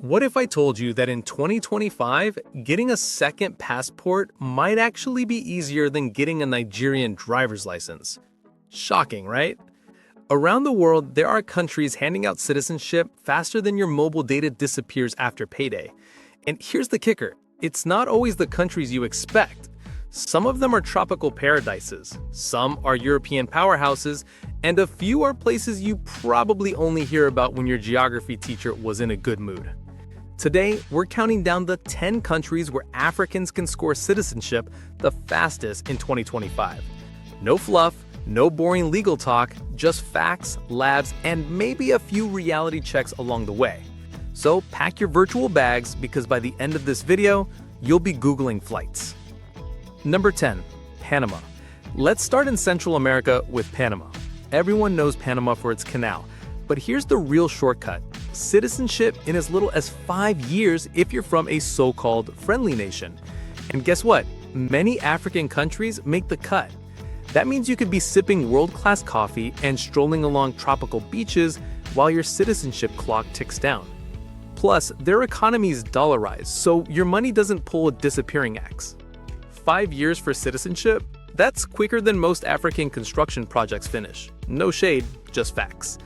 What if I told you that in 2025, getting a second passport might actually be easier than getting a Nigerian driver's license? Shocking, right? Around the world, there are countries handing out citizenship faster than your mobile data disappears after payday. And here's the kicker, it's not always the countries you expect. Some of them are tropical paradises, some are European powerhouses, and a few are places you probably only hear about when your geography teacher was in a good mood. Today, we're counting down the 10 countries where Africans can score citizenship the fastest in 2025. No fluff, no boring legal talk, just facts, labs, and maybe a few reality checks along the way. So pack your virtual bags because by the end of this video, you'll be Googling flights. Number 10, Panama. Let's start in Central America with Panama. Everyone knows Panama for its canal, but here's the real shortcut. Citizenship in as little as 5 years if you're from a so-called friendly nation. And guess what? Many African countries make the cut. That means you could be sipping world-class coffee and strolling along tropical beaches while your citizenship clock ticks down. Plus, their economy is dollarized, so your money doesn't pull a disappearing axe. 5 years for citizenship? That's quicker than most African construction projects finish. No shade, just facts.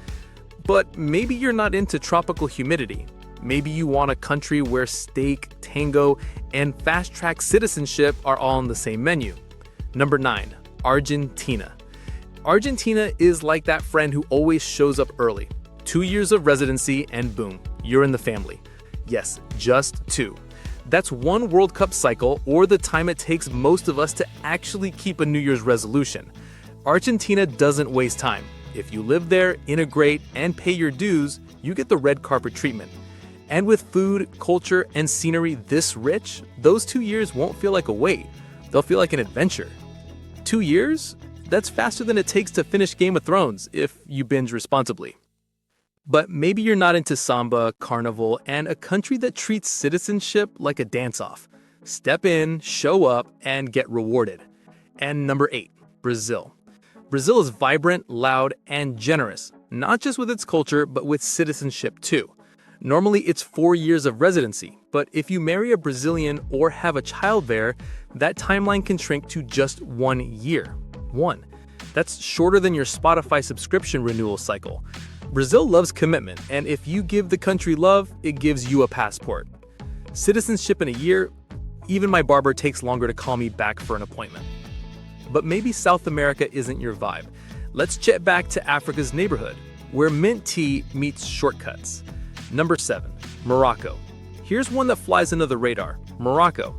But maybe you're not into tropical humidity. Maybe you want a country where steak, tango, and fast-track citizenship are all on the same menu. Number 9, Argentina. Argentina is like that friend who always shows up early. 2 years of residency and boom, you're in the family. Yes, just 2. That's 1 World Cup cycle or the time it takes most of us to actually keep a New Year's resolution. Argentina doesn't waste time. If you live there, integrate, and pay your dues, you get the red carpet treatment. And with food, culture, and scenery this rich, those 2 years won't feel like a wait. They'll feel like an adventure. 2 years? That's faster than it takes to finish Game of Thrones, if you binge responsibly. But maybe you're not into samba, carnival, and a country that treats citizenship like a dance-off. Step in, show up, and get rewarded. And number 8, Brazil. Brazil is vibrant, loud, and generous, not just with its culture, but with citizenship too. Normally, it's 4 years of residency, but if you marry a Brazilian or have a child there, that timeline can shrink to just 1 year. 1. That's shorter than your Spotify subscription renewal cycle. Brazil loves commitment, and if you give the country love, it gives you a passport. Citizenship in a year, even my barber takes longer to call me back for an appointment. But maybe South America isn't your vibe. Let's jet back to Africa's neighborhood, where mint tea meets shortcuts. Number 7, Morocco. Here's one that flies under the radar, Morocco.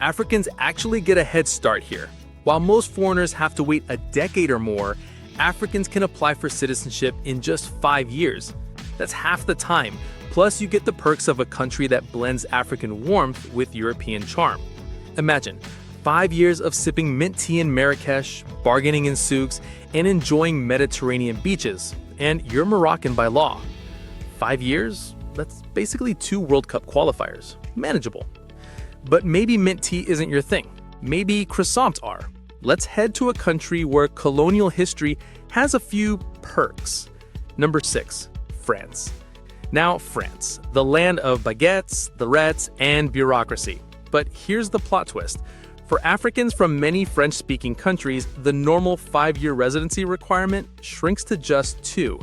Africans actually get a head start here. While most foreigners have to wait a decade or more, Africans can apply for citizenship in just 5 years. That's half the time, plus you get the perks of a country that blends African warmth with European charm. Imagine 5 years of sipping mint tea in Marrakesh, bargaining in souks, and enjoying Mediterranean beaches, and you're Moroccan by law. 5 years? That's basically 2 World Cup qualifiers. Manageable. But maybe mint tea isn't your thing. Maybe croissants are. Let's head to a country where colonial history has a few perks. Number 6, France. Now, France, the land of baguettes, the and bureaucracy. But here's the plot twist. For Africans from many French-speaking countries, the normal 5-year residency requirement shrinks to just 2.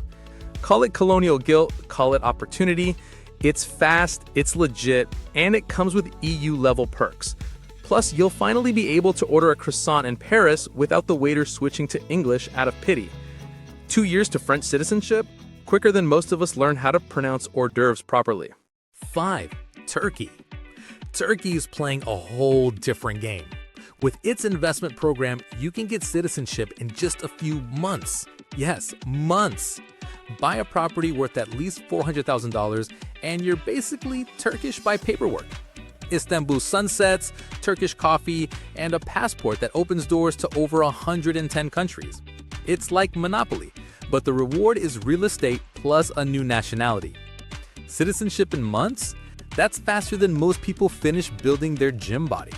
Call it colonial guilt, call it opportunity. It's fast, it's legit, and it comes with EU-level perks. Plus, you'll finally be able to order a croissant in Paris without the waiter switching to English out of pity. 2 years to French citizenship? Quicker than most of us learn how to pronounce hors d'oeuvres properly. 5, Turkey. Turkey is playing a whole different game. With its investment program, you can get citizenship in just a few months. Yes, months. Buy a property worth at least $400,000 and you're basically Turkish by paperwork. Istanbul sunsets, Turkish coffee, and a passport that opens doors to over 110 countries. It's like Monopoly, but the reward is real estate plus a new nationality. Citizenship in months? That's faster than most people finish building their gym body.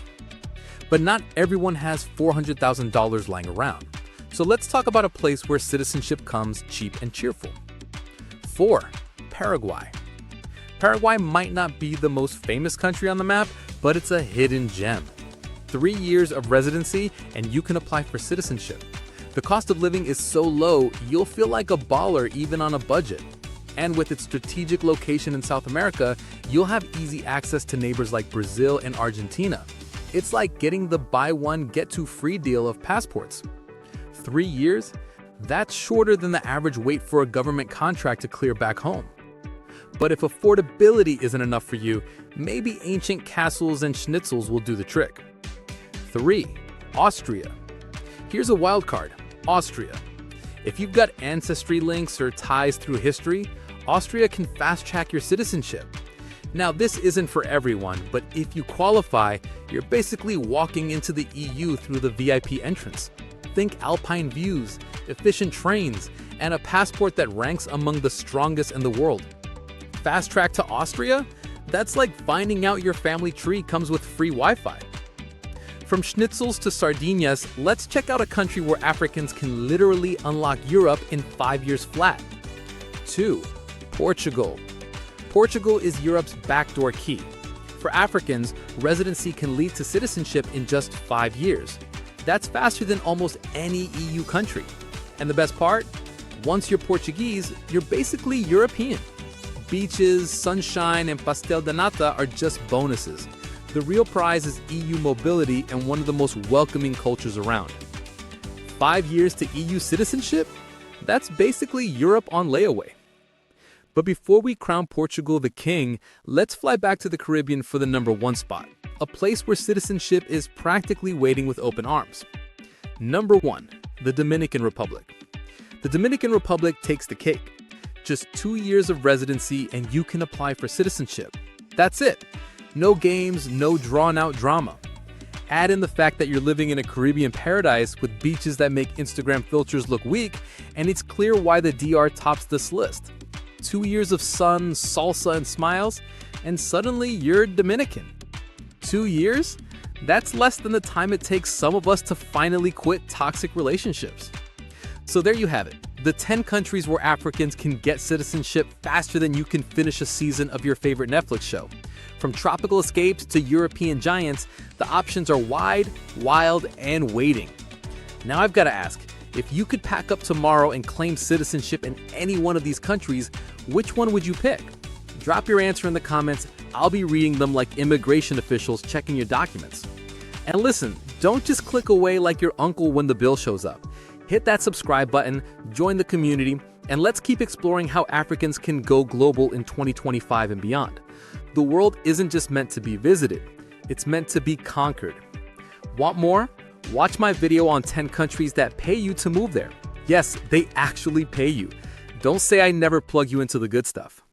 But not everyone has $400,000 lying around. So let's talk about a place where citizenship comes cheap and cheerful. 4, Paraguay. Paraguay might not be the most famous country on the map, but it's a hidden gem. 3 years of residency and you can apply for citizenship. The cost of living is so low, you'll feel like a baller even on a budget. And with its strategic location in South America, you'll have easy access to neighbors like Brazil and Argentina. It's like getting the buy one, get two free deal of passports. 3 years? That's shorter than the average wait for a government contract to clear back home. But if affordability isn't enough for you, maybe ancient castles and schnitzels will do the trick. 3. Austria. Here's a wild card, Austria. If you've got ancestry links or ties through history, Austria can fast-track your citizenship. Now, this isn't for everyone, but if you qualify, you're basically walking into the EU through the VIP entrance. Think alpine views, efficient trains, and a passport that ranks among the strongest in the world. Fast track to Austria? That's like finding out your family tree comes with free Wi-Fi. From schnitzels to sardinias, let's check out a country where Africans can literally unlock Europe in 5 years flat. 2. Portugal. Portugal is Europe's backdoor key. For Africans, residency can lead to citizenship in just 5 years. That's faster than almost any EU country. And the best part? Once you're Portuguese, you're basically European. Beaches, sunshine, and pastel de nata are just bonuses. The real prize is EU mobility and one of the most welcoming cultures around. 5 years to EU citizenship? That's basically Europe on layaway. But before we crown Portugal the king, let's fly back to the Caribbean for the number 1 spot, a place where citizenship is practically waiting with open arms. Number 1, the Dominican Republic. The Dominican Republic takes the cake. Just 2 years of residency and you can apply for citizenship. That's it. No games, no drawn-out drama. Add in the fact that you're living in a Caribbean paradise with beaches that make Instagram filters look weak, and it's clear why the DR tops this list. 2 years of sun, salsa, and smiles, and suddenly you're Dominican. 2 years? That's less than the time it takes some of us to finally quit toxic relationships. So there you have it. The 10 countries where Africans can get citizenship faster than you can finish a season of your favorite Netflix show. From tropical escapes to European giants, the options are wide, wild, and waiting. Now I've got to ask, if you could pack up tomorrow and claim citizenship in any one of these countries, which one would you pick? Drop your answer in the comments. I'll be reading them like immigration officials checking your documents. And listen, don't just click away like your uncle when the bill shows up. Hit that subscribe button, join the community, and let's keep exploring how Africans can go global in 2025 and beyond. The world isn't just meant to be visited, it's meant to be conquered. Want more? Watch my video on 10 countries that pay you to move there. Yes, they actually pay you. Don't say I never plug you into the good stuff.